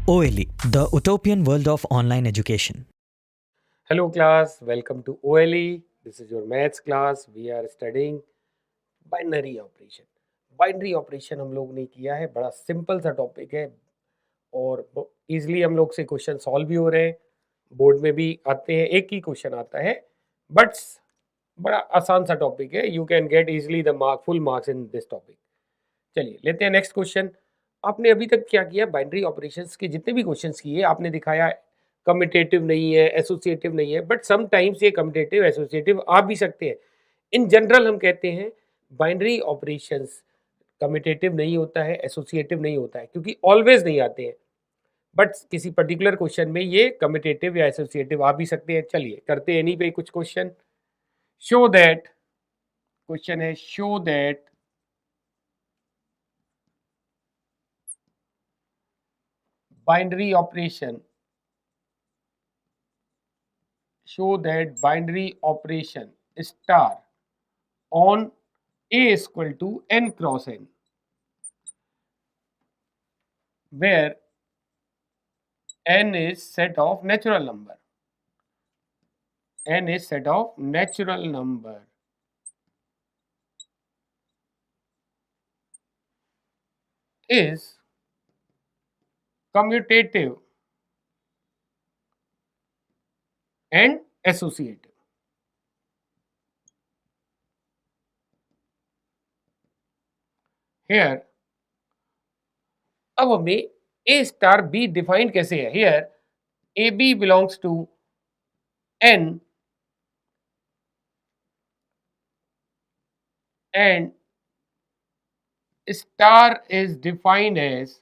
OLE, the utopian world of online education. Hello class, welcome to OLE. This is your maths class. We are studying binary operation. Binary operation हम लोग ने किया है, बड़ा simple सा topic है और इजीली हम लोग से क्वेश्चन सॉल्व भी हो रहे हैं. बोर्ड में भी आते हैं, एक ही क्वेश्चन आता है बट बड़ा आसान सा टॉपिक है. You can get easily the full marks in this topic. चलिए लेते हैं नेक्स्ट क्वेश्चन. आपने अभी तक क्या किया, बाइनरी ऑपरेशंस के जितने भी क्वेश्चंस किए आपने दिखाया कम्यूटेटिव नहीं है, एसोसिएटिव नहीं है, बट समटाइम्स ये कम्यूटेटिव एसोसिएटिव आ भी सकते हैं. इन जनरल हम कहते हैं बाइनरी ऑपरेशंस कम्यूटेटिव नहीं होता है, एसोसिएटिव नहीं होता है, क्योंकि ऑलवेज नहीं आते हैं. बट किसी पर्टिकुलर क्वेश्चन में ये कम्यूटेटिव या एसोसिएटिव आ भी सकते हैं. चलिए करते हैं इन्हीं पे कुछ क्वेश्चन. शो दैट, क्वेश्चन है show that binary operation star on A is equal to n cross n, where n is set of natural number. N is set of natural number is commutative and associative. Here अब हमें A star B define कैसे है. Here AB belongs to n and star is defined as,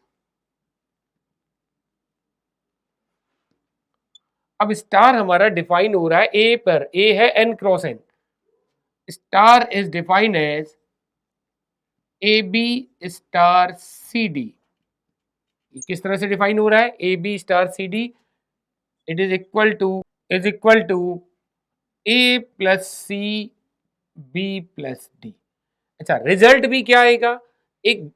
अब star हमारा define हो रहा है A पर. ए है n cross n. Star is defined as A B star C D. किस तरह से डिफाइन हो रहा है? A B star C D it is equal to A plus C B plus D. अच्छा, रिजल्ट भी क्या आएगा? एक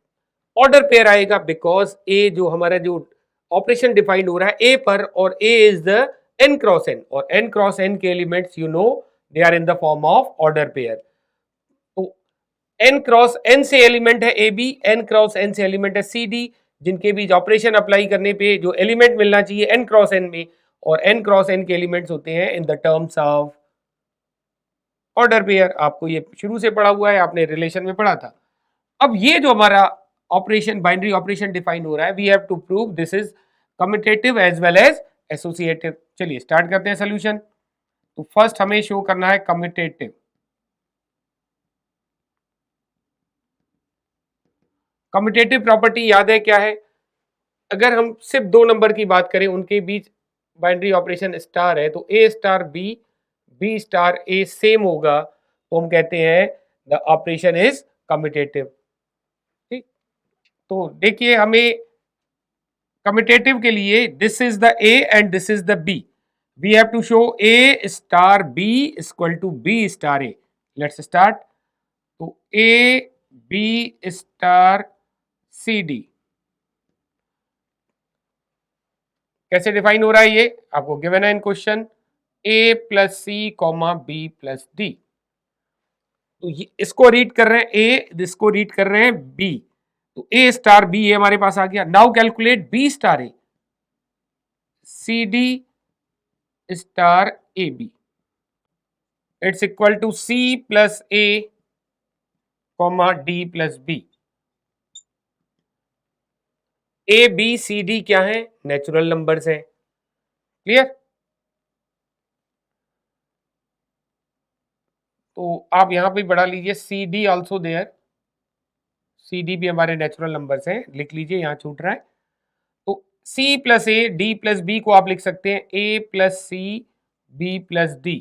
ऑर्डर पेयर आएगा, बिकॉज ए जो हमारा जो ऑपरेशन डिफाइंड हो रहा है ए पर, और A is the n cross n, और n क्रॉस n के elements you know they are in the form of order pair. तो n क्रॉस n से एलिमेंट है A B, n cross n से एलिमेंट है C D, जिनके बीच operation apply करने पे जो एलिमेंट मिलना चाहिए n क्रॉस n में, और n क्रॉस n के एलिमेंट्स होते हैं in the terms of order pair. आपको ये शुरू से पढ़ा हुआ है, आपने रिलेशन में पढ़ा था. अब ये जो हमारा ऑपरेशन बाइनरी ऑपरेशन डिफाइन हो रहा है, we have to prove this is commutative as well as associative. चलिए स्टार्ट करते हैं सोल्यूशन. तो फर्स्ट हमें शो करना है कम्यूटेटिव. कम्यूटेटिव प्रॉपर्टी याद है क्या है? अगर हम सिर्फ दो नंबर की बात करें, उनके बीच बाइनरी ऑपरेशन स्टार है, तो A star B, B star A same होगा, तो हम कहते हैं द ऑपरेशन इज कम्यूटेटिव. ठीक, तो देखिए हमें कम्यूटेटिव के लिए this is the A and this is the B. We have to show A star B equal to B star A. Let's start. तो A B star C D कैसे define हो रहा है? ये आपको गिवन है in question. A plus C comma B plus D. तो इसको रीड कर रहे हैं ए, इसको रीड कर रहे हैं बी. तो ए स्टार बी, ये हमारे पास आ गया. Now calculate B star A, C D star A B. It's equal to C plus A comma D plus B. A B C D क्या है? नेचुरल नंबर्स है. क्लियर? तो आप यहां पे बढ़ा लीजिए C D also there. C D भी हमारे नेचुरल नंबर्स हैं, लिख लीजिए, यहां छूट रहा है. तो C plus A D plus B को आप लिख सकते हैं A plus C B plus D,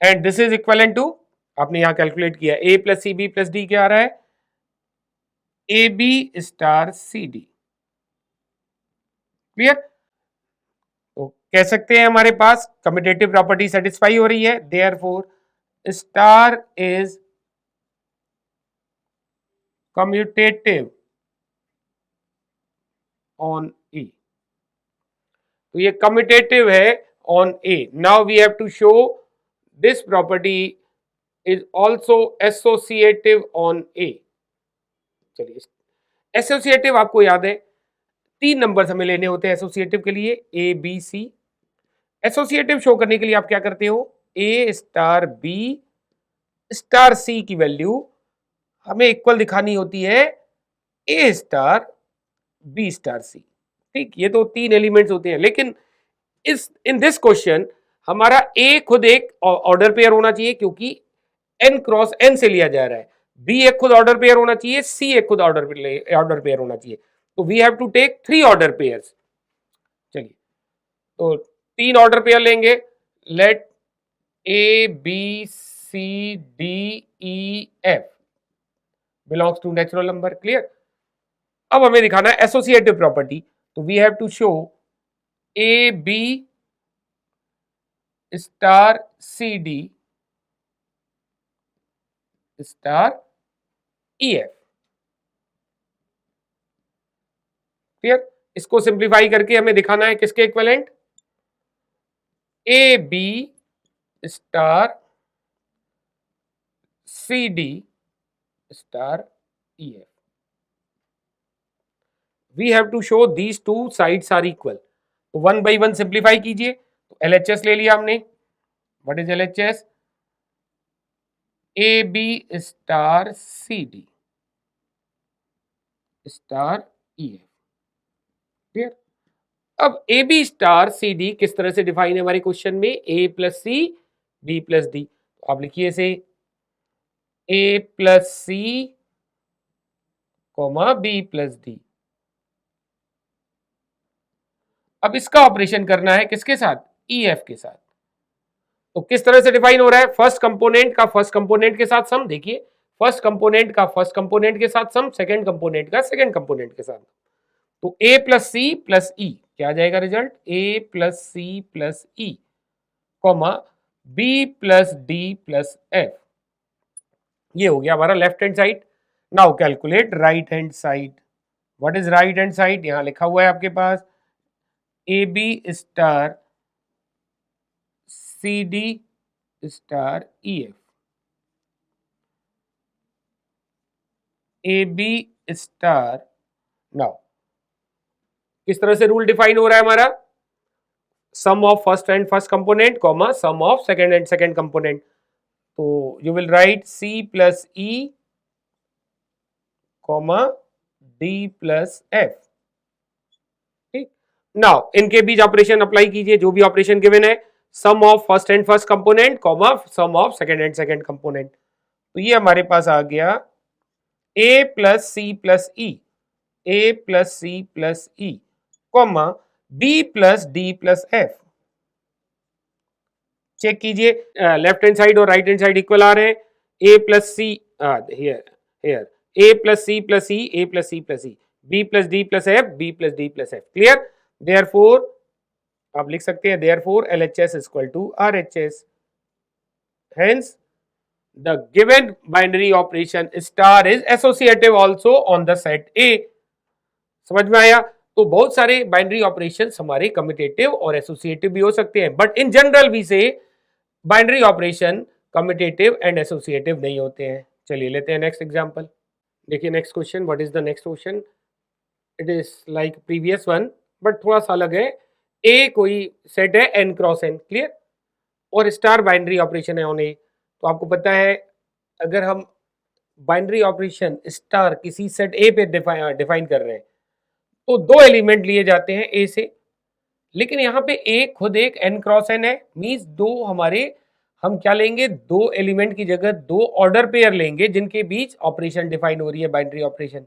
and this is equal to, आपने यहां कैलकुलेट किया, A plus C B plus D क्या आ रहा है? A B star C D. Clear? तो कह सकते हैं हमारे पास कम्यूटेटिव प्रॉपर्टी सेटिस्फाई हो रही है. Therefore star is commutative on E. तो ये कम्यूटेटिव है on A. Now we have to show this property is also associative on A. चलिए, एसोसिएटिव आपको याद है 3 नंबर हमें लेने होते हैं एसोसिएटिव के लिए, A B C. Associative show करने के लिए आप क्या करते हो, A star B star C की वैल्यू हमें इक्वल दिखानी होती है A star B star C. ठीक, ये तो 3 एलिमेंट्स होते हैं, लेकिन इन दिस क्वेश्चन हमारा ए खुद एक ऑर्डर पेयर होना चाहिए क्योंकि n क्रॉस n से लिया जा रहा है. बी एक खुद ऑर्डर पेयर होना चाहिए, सी एक खुद ऑर्डर पेयर होना चाहिए. तो we have to take 3 order pairs. चलिए, तो 3 ऑर्डर पेयर लेंगे. Let A B C D E F belongs to natural number. Clear. अब हमें दिखाना है एसोसिएटिव प्रॉपर्टी. तो we have to show A B star C D star E F. Clear. इसको simplify करके हमें दिखाना है किसके equivalent, A B star C D star E F. We have to show these 2 sides are equal. तो 1 by 1 simplify कीजिए. तो LHS ले लिया हमने. What is LHS, A B star C D star E F. Clear. अब A B star C D किस तरह से डिफाइन है हमारे क्वेश्चन में, A plus C B plus D. तो आप लिखिए इसे A plus C comma B plus D. अब इसका ऑपरेशन करना है किसके साथ, ई एफ के साथ. तो किस तरह से डिफाइन हो रहा है, फर्स्ट कंपोनेंट का फर्स्ट कंपोनेंट के साथ सम. देखिए, फर्स्ट कंपोनेंट का फर्स्ट कंपोनेंट के साथ सम, सेकंड कंपोनेंट का सेकंड कंपोनेंट के साथ. तो ए प्लस सी प्लस ई क्या आ जाएगा result, A plus C plus E comma B plus D plus F. ये हो गया हमारा left hand side. Now calculate right hand side. What is right hand side, यहां लिखा हुआ है आपके पास A B star C D star E F. A B star. Now किस तरह से रूल डिफाइन हो रहा है हमारा, sum of first and first component comma sum of second and second component. तो you will write C plus E comma D plus F. ठीक. Now इनके बीच ऑपरेशन अप्लाई कीजिए, जो भी ऑपरेशन गिवन है, sum of first and first component comma sum of second and second component. तो ये हमारे पास आ गया A plus C plus E, A plus C plus E comma B plus D plus F. Check कीजिए, left hand side और right hand side equal आ रहे हैं. A plus C here A plus C plus E, A plus C plus E, B plus D plus F, B plus D plus F. Clear. Therefore आप लिख सकते हैं therefore LHS is equal to RHS. Hence the given binary operation star is associative also on the set A. समझ में आया. तो बहुत सारे बाइनरी ऑपरेशंस हमारे कम्यूटेटिव और एसोसिएटिव भी हो सकते हैं, but in general we say binary operation commutative and associative नहीं होते हैं. चलिए लेते हैं नेक्स्ट एग्जांपल. देखिए next question. What is the next question, it is like previous one but थोड़ा सा अलग है. ए कोई सेट है n क्रॉस n. क्लियर. और स्टार बाइनरी ऑपरेशन है ऑन ए. तो आपको पता है अगर हम बाइनरी ऑपरेशन स्टार किसी सेट ए पे डिफाइन कर रहे हैं तो 2 एलिमेंट लिए जाते हैं ए से, लेकिन यहाँ पे ए खुद एक n क्रॉस n है. मींस 2 हमारे हम क्या लेंगे, 2 एलिमेंट की जगह 2 ऑर्डर पेयर लेंगे जिनके बीच ऑपरेशन डिफाइन हो रही है, बाइनरी ऑपरेशन.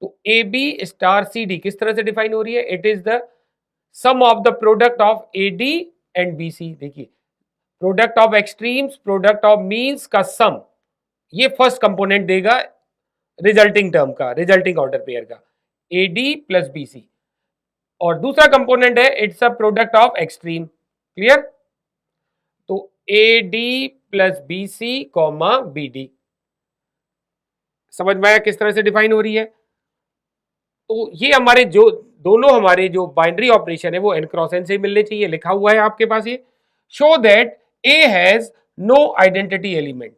तो A B star C D किस तरह से डिफाइन हो रही है, it is the sum of the product of A D and B C. देखिए, product of extremes product of means का सम, ये फर्स्ट कंपोनेंट देगा रिजल्टिंग टर्म का, रिजल्टिंग ऑर्डर पेयर का, A D plus B C. और दूसरा component है it's a product of extreme. Clear. तो A D plus B C comma B D. समझ में आया किस तरह से डिफाइन हो रही है. तो ये हमारे जो दोनों हमारे जो बाइनरी ऑपरेशन है वो n क्रॉस n से मिलने चाहिए, लिखा हुआ है आपके पास ये। Show that A has no identity element,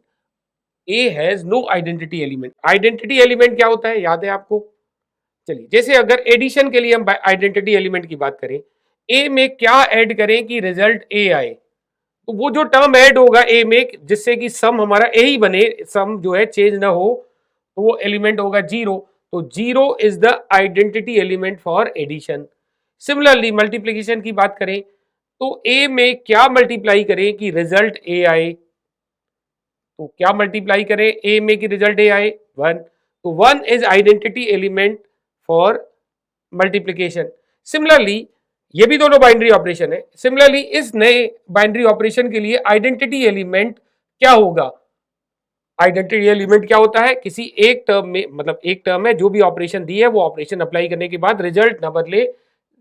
A has no identity element. Identity element क्या होता है, याद है आपको? चलिए, जैसे अगर एडिशन के लिए हम आइडेंटिटी एलिमेंट की बात करें, ए में क्या ऐड करें कि रिजल्ट ए आए, तो वो जो टर्म ऐड होगा ए में जिससे कि सम हमारा ए ही बने, सम जो है चेंज ना हो, तो वो एलिमेंट होगा जीरो। तो zero is the identity element for addition. Similarly multiplication की बात करें तो ए में क्या मल्टीप्लाई करें कि रिजल्ट ए आए, तो क्या मल्टीप्लाई करें ए में कि रिजल्ट ए आए, वन। तो one is identity element for multiplication. Similarly ये भी दोनों बाइनरी ऑपरेशन है। सिमिलरली इस नए बाइनरी ऑपरेशन के लिए आइडेंटिटी एलिमेंट क्या होगा? आइडेंटिटी एलिमेंट क्या होता है? किसी एक टर्म में, मतलब एक टर्म है जो भी ऑपरेशन दी है वो ऑपरेशन अप्लाई करने के बाद रिजल्ट न बदले,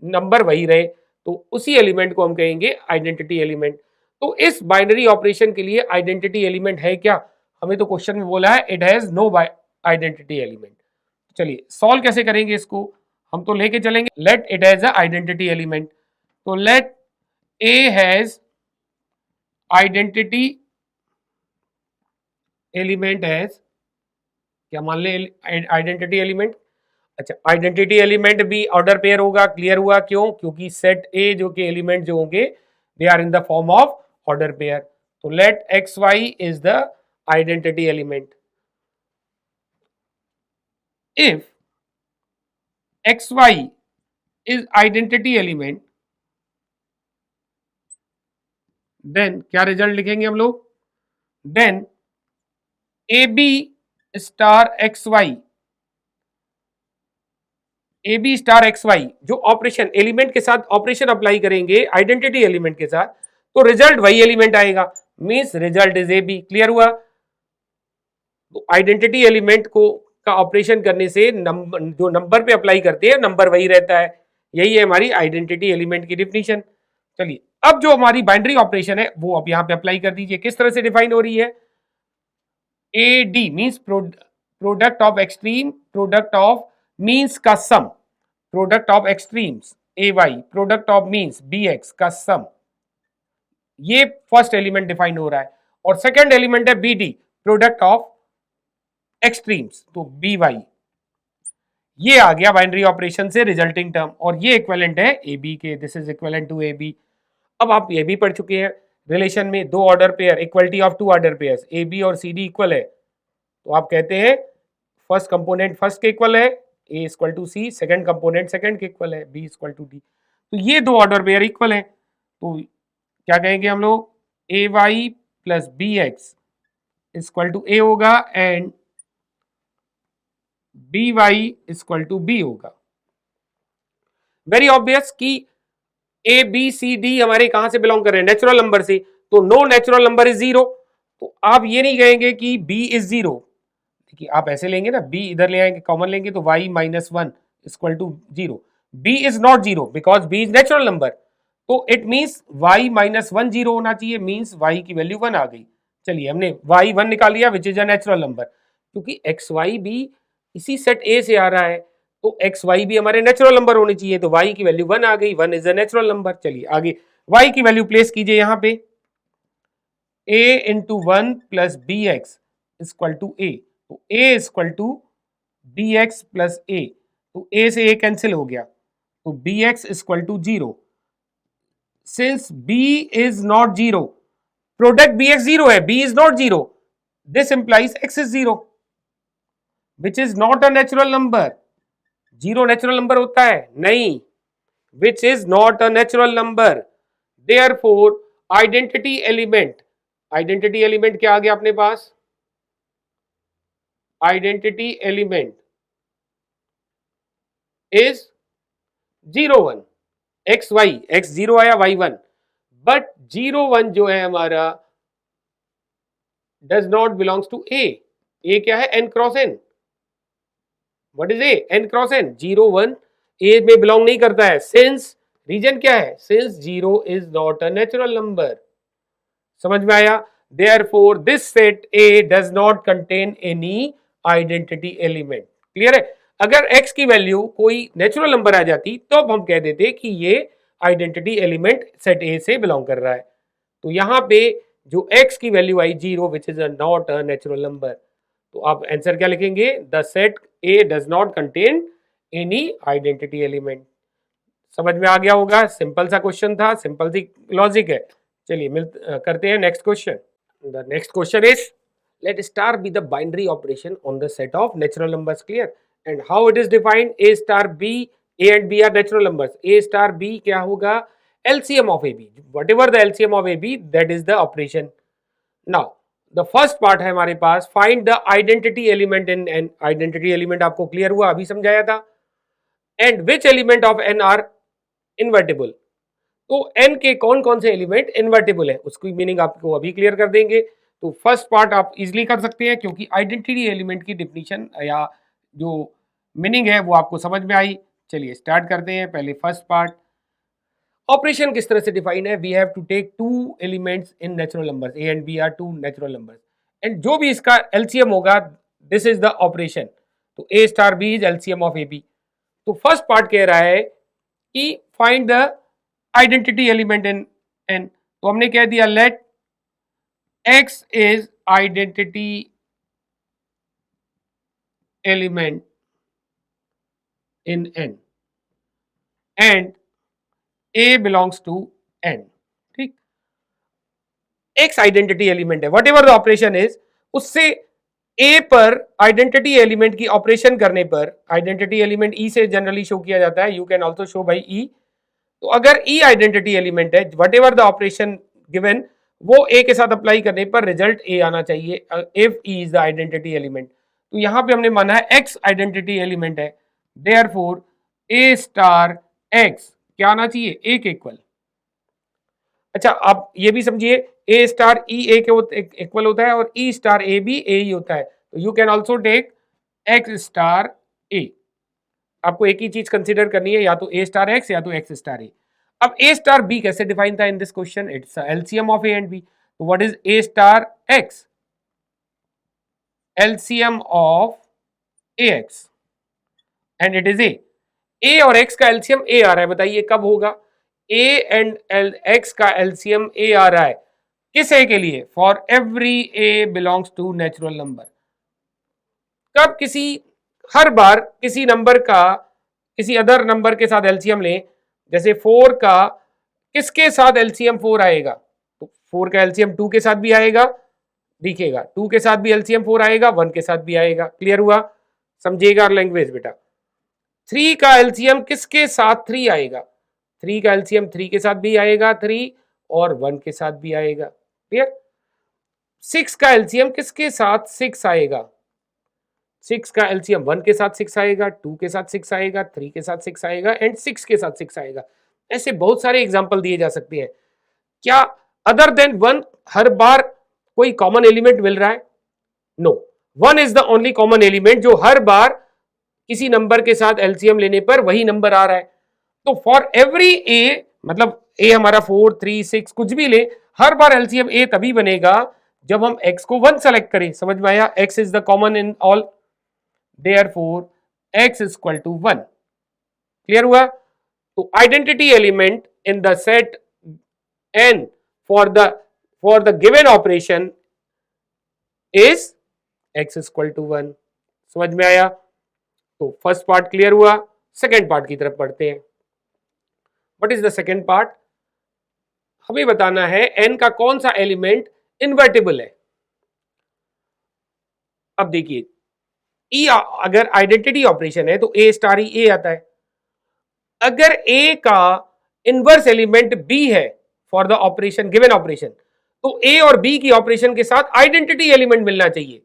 नंबर वही रहे, तो उसी एलिमेंट को हम कहेंगे आइडेंटिटी एलिमेंट। तो इस बाइनरी ऑपरेशन के लिए आइडेंटिटी एलिमेंट है क्या? हमें तो क्वेश्चन में बोला है it has no identity element. चलिए सॉल्व कैसे करेंगे इसको, हम तो लेके चलेंगे let it has a identity element. तो let A has identity element has, क्या मान ले आइडेंटिटी एलिमेंट? अच्छा, आइडेंटिटी एलिमेंट भी ऑर्डर पेयर होगा, क्लियर हुआ? क्यों? क्योंकि सेट ए जो के एलिमेंट जो होंगे they are in the form of order pair. तो let X Y is the identity element. If X Y is identity element, then क्या रिजल्ट लिखेंगे हम लोग? Then A B star X Y, A B star X Y जो operation element के साथ operation apply करेंगे identity element के साथ, तो रिजल्ट वही एलिमेंट आएगा, means result is A B. Clear हुआ? तो आइडेंटिटी एलिमेंट को का ऑपरेशन करने से नंबर, जो नंबर पे अप्लाई करते हैं नंबर वही रहता है। यही है हमारी आइडेंटिटी एलिमेंट की डिफिनीशन। चलिए अब जो हमारी बाइनरी ऑपरेशन है वो अब यहां पे अप्लाई कर दीजिए। किस तरह से डिफाइन हो रही है? A D means product of extreme, product of means का sum, product of extremes A Y, product of means B X का सम। ये फर्स्ट एलिमेंट डिफाइन हो रहा है। और सेकंड एलिमेंट है B D, product of extremes, तो B Y. ये आ गया बाइनरी ऑपरेशन से रिजल्टिंग टर्म, और ये इक्विवेलेंट है ए बी के, this is equivalent to A B. अब आप ये भी पढ़ चुके हैं रिलेशन में दो order pair, equality of two order pairs, A B और सी डी इक्वल है, तो आप कहते हैं फर्स्ट कंपोनेंट फर्स्ट के इक्वल है, A equal to C, second component second के इक्वल है, बी इक्वल टू डी। तो ये दो ऑर्डर पेयर इक्वल है, तो क्या कहेंगे हम लोग? A Y plus B X equal to A होगा and B Y equal to B होगा। वेरी ऑब्वियस कि ए बी सी डी हमारे कहां से बिलोंग कर रहे हैं? नेचुरल नंबर से, तो no natural number is zero. तो आप ये नहीं कहेंगे कि बी इज जीरो, देखिए आप ऐसे लेंगे ना, बी इधर ले आएंगे कॉमन लेंगे तो Y minus one equal to zero. B is not zero because B is natural number, तो it means Y minus one zero होना चाहिए, मीन्स वाई की वैल्यू वन आ गई। चलिए हमने वाई वन निकाल लिया which is a natural number, क्योंकि एक्स वाई भी इसी सेट ए से आ रहा है, तो एक्स वाई भी हमारे नेचुरल नंबर होने चाहिए, तो वाई की वैल्यू वन आ गई, one is a natural number. चलिए आगे वाई की वैल्यू प्लेस कीजिए यहाँ पे, a into one plus B X equal to A, तो a equal to B X plus A, तो a से a कैंसिल हो गया, तो B X equal to zero. Since b is not zero, product bx zero है, b is not zero, this implies x is zero which is not a natural number. Zero natural number होता है? नहीं, which is not a natural number. Therefore identity element, identity element क्या आ गया अपने पास? Identity element is zero one, X Y, X zero आया Y one, but zero one जो है हमारा does not belongs to A. A क्या है? N cross N. What is A? N cross N. Zero one A में belong नहीं करता है, सिंस रीजन क्या है? Since zero is not a natural number. समझ में आया? Therefore, this set A does not contain any identity element. Clear है? अगर x की वैल्यू कोई नेचुरल नंबर आ जाती तो अब हम कह देते कि ये आइडेंटिटी एलिमेंट सेट ए से बिलोंग कर रहा है। तो यहाँ पे जो x की value I 0 which is not a natural number, तो आप आंसर क्या लिखेंगे, the set A does not contain any identity element. समझ में आ गया होगा, सिंपल सा क्वेश्चन था, सिंपल सी लॉजिक है। चलिए करते हैं next question. The next question is let star be the binary operation on the set of natural numbers, clear, and how it is defined, a star b, a and b are natural numbers, a star b क्या होगा, LCM of ab, whatever the LCM of ab that is the operation. Now the first part है हमारे पास, find the identity element in n, identity element आपको clear हुआ, अभी समझाया था, and which element of n are invertible, तो n के कौन कौन से एलिमेंट इन्वर्टिबल है उसकी मीनिंग आपको अभी क्लियर कर देंगे। तो फर्स्ट पार्ट आप इजीली कर सकते हैं क्योंकि आइडेंटिटी एलिमेंट की डिफिनीशन या जो मीनिंग है वो आपको समझ में आई। चलिए स्टार्ट करते हैं। पहले फर्स्ट पार्ट, ऑपरेशन किस तरह से डिफाइन है, we have to take two elements in natural numbers, A and B are two natural numbers, and जो भी इसका एलसीएम होगा दिस इज द ऑपरेशन, तो A star B is LCM of A B. तो first part कह रहा है कि find the identity element in N, तो हमने कह दिया let X is identity element in N and A belongs to N. ठीक, एक्स आइडेंटिटी एलिमेंट है, whatever the operation is, उससे ए पर आइडेंटिटी एलिमेंट की ऑपरेशन करने पर, आइडेंटिटी एलिमेंट ई से जनरली शो किया जाता है, you can also show by E, तो अगर ई आइडेंटिटी एलिमेंट है, whatever the operation given, वो ए के साथ अप्लाई करने पर रिजल्ट ए आना चाहिए if E is the identity element. तो यहां पे हमने माना है एक्स आइडेंटिटी एलिमेंट है, देयरफॉर ए स्टार एक्स क्या आना चाहिए, ए के इक्वल। अच्छा आप ये भी समझिए, ए स्टार ई ए के इक्वल होता है और ई स्टार ए भी ए ही होता है, तो you can also take X star A. आपको एक ही चीज कंसीडर करनी है, या तो ए स्टार एक्स या तो एक्स स्टार ए। अब ए स्टार बी कैसे डिफाइन था in this question, it's LCM of A and B, तो what is A star X, LCM of A X and it is A और X का LCM A आ रहा है, बताइए कब होगा, ए एंड एक्स का एलसीएम ए आ रहा है किस ए के लिए, for every A belongs to natural number. कब, किसी हर बार किसी नंबर का किसी अदर नंबर के साथ एलसीएम लें, जैसे 4 का किसके साथ एलसीएम 4 आएगा, तो 4 का एलसीएम 2 के साथ भी आएगा, दिखेगा 2 के साथ भी एलसीएम 4 आएगा, 1 के साथ भी आएगा, क्लियर हुआ, समझिएगा लैंग्वेज बेटा। 3 का एलसीएम किसके साथ 3 आएगा, 3 का एलसीएम 3 के साथ भी आएगा 3 और 1 के साथ भी आएगा, क्लियर। 6 का एलसीएम किसके साथ 6 आएगा, 6 का एलसीएम 1 के साथ 6 आएगा, 2 के साथ 6 आएगा, 3 के साथ 6 आएगा एंड 6 के साथ 6 आएगा। ऐसे बहुत सारे एग्जांपल दिए जा सकते हैं। क्या अदर देन 1 हर बार कोई कॉमन एलिमेंट मिल रहा है, no, 1 is the only common element जो हर बार किसी नंबर के साथ एलसीएम लेने पर वही नंबर आ रहा है। तो फॉर एवरी ए, मतलब ए हमारा 4 3 6 कुछ भी ले, हर बार एलसीएम ए तभी बनेगा जब हम x को 1 सेलेक्ट करें, समझ में आया, x is the common in all, therefore x is equal to 1, clear हुआ। तो identity element in the set n for the given operation is x is equal to 1, समझ में आया। तो फर्स्ट पार्ट क्लियर हुआ, सेकेंड पार्ट की तरफ पढ़ते हैं। What is the second part, हमें बताना है n का कौन सा एलिमेंट इन्वर्टिबल है। अब देखिए ई अगर आइडेंटिटी ऑपरेशन है तो ए स्टार ई ए आता है, अगर ए का इनवर्स एलिमेंट बी है for the operation given operation, तो ए और बी की ऑपरेशन के साथ आइडेंटिटी एलिमेंट मिलना चाहिए।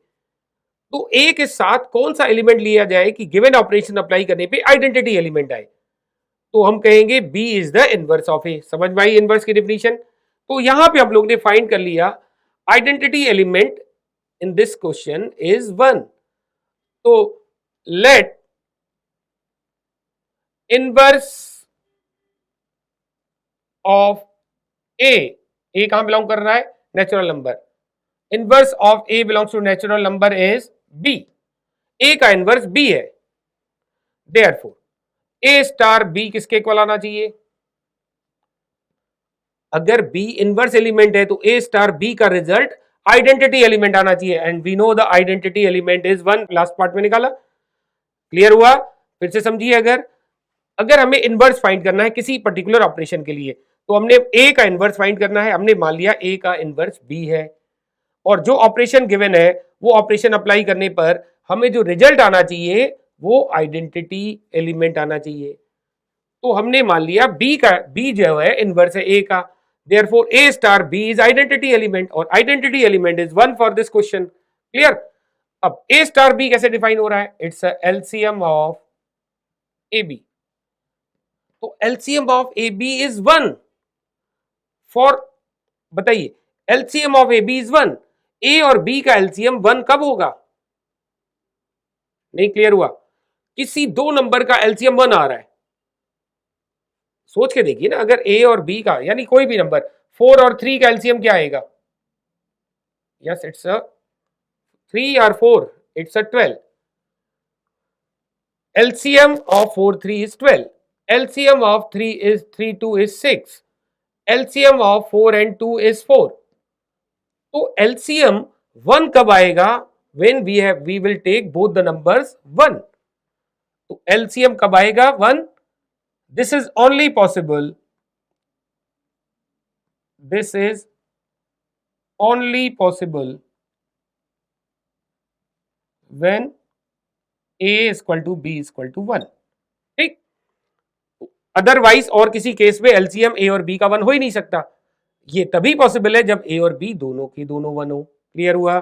तो ए के साथ कौन सा एलिमेंट लिया जाए कि गिवन ऑपरेशन अप्लाई करने पे आइडेंटिटी एलिमेंट आए, तो हम कहेंगे B is the inverse of A. समझ में आई इनवर्स की डिफिनीशन। तो यहां पे आप लोग ने फाइंड कर लिया identity element in this question is 1, तो लेट इनवर्स ऑफ ए कहां बिलोंग कर रहा है, natural number, inverse of A belongs to natural number is B, A का इनवर्स बी है, देयरफॉर ए स्टार बी किसके इक्वल आना चाहिए? अगर बी इनवर्स एलिमेंट है तो ए स्टार बी का रिजल्ट आइडेंटिटी एलिमेंट आना चाहिए, and we know the identity element is 1, last part में निकाला। क्लियर हुआ? फिर से समझिए, अगर अगर हमें इनवर्स फाइंड करना है किसी पर्टिकुलर ऑपरेशन के लिए, तो हमने ए का इनवर्स फाइंड करना है। हमने मान लिया ए का इनवर्स बी है, और जो ऑपरेशन गिवन है वो ऑपरेशन अप्लाई करने पर हमें जो रिजल्ट आना चाहिए वो आइडेंटिटी एलिमेंट आना चाहिए। तो हमने मान लिया बी जो है इनवर्स है ए का, therefore A star B is identity element, और identity element is 1 for this question. Clear? अब ए स्टार बी कैसे डिफाइन हो रहा है? It's LCM of A B. तो LCM of A B is 1 for, बताइए, LCM of A B is 1। A और B का एलसीएम 1 कब होगा? नहीं क्लियर हुआ? किसी दो नंबर का एलसीएम 1 आ रहा है, सोच के देखिए ना, अगर ए और बी का यानी कोई भी नंबर 4 और 3 का एलसीएम क्या आएगा? यस, इट्स अ 3 और 4, it's a 12। LCM of 4 3 is 12, LCM of 3 is 3 2 is 6, LCM of 4 and 2 is 4। तो LCM 1 कब आएगा? when we will take both the numbers 1। तो LCM कब आएगा? 1। this is only possible when A is equal to B is equal to 1। ठीक, otherwise और किसी case में एलसीएम ए और बी का 1 हो ही नहीं सकता। ये तभी पॉसिबल है जब ए और बी दोनों की दोनों 1 हो। क्लियर हुआ?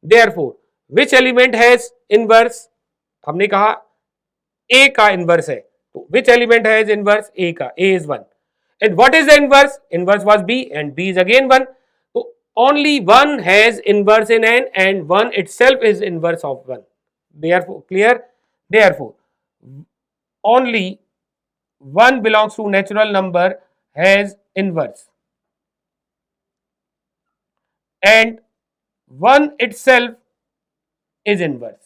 Therefore which element has inverse? हमने कहा ए का इनवर्स है, तो which element has inverse? A का, A is 1। And what is the inverse? Inverse was B and B is again 1। तो only 1 has inverse in N, and 1 itself is inverse of 1। Therefore, clear? Therefore, only 1 belongs to natural number has inverse, and 1 itself is inverse।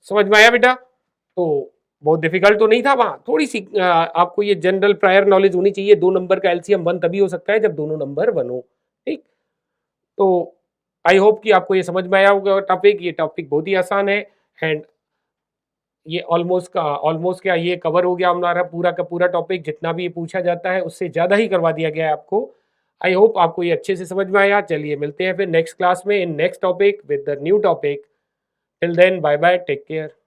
समझ में आया बेटा? तो बहुत difficult तो नहीं था, वहां थोड़ी सी आपको ये जनरल प्रायर नॉलेज होनी चाहिए। दो नंबर का एलसीएम 1 तभी हो सकता है जब दोनों नंबर 1 हो। ठीक, तो आई होप कि आपको ये समझ में आया होगा टॉपिक। ये टॉपिक बहुत ही आसान है, एंड ये ऑलमोस्ट क्या ये कवर हो गया हमारा पूरा का पूरा टॉपिक। जितना भी ये पूछा जाता है उससे ज़्यादा ही करवा दिया गया है आपको। आई होप आपको ये अच्छे से समझ में आया। चलिए मिलते हैं फिर नेक्स्ट क्लास में in next topic with the new topic. Till then, bye bye, take care.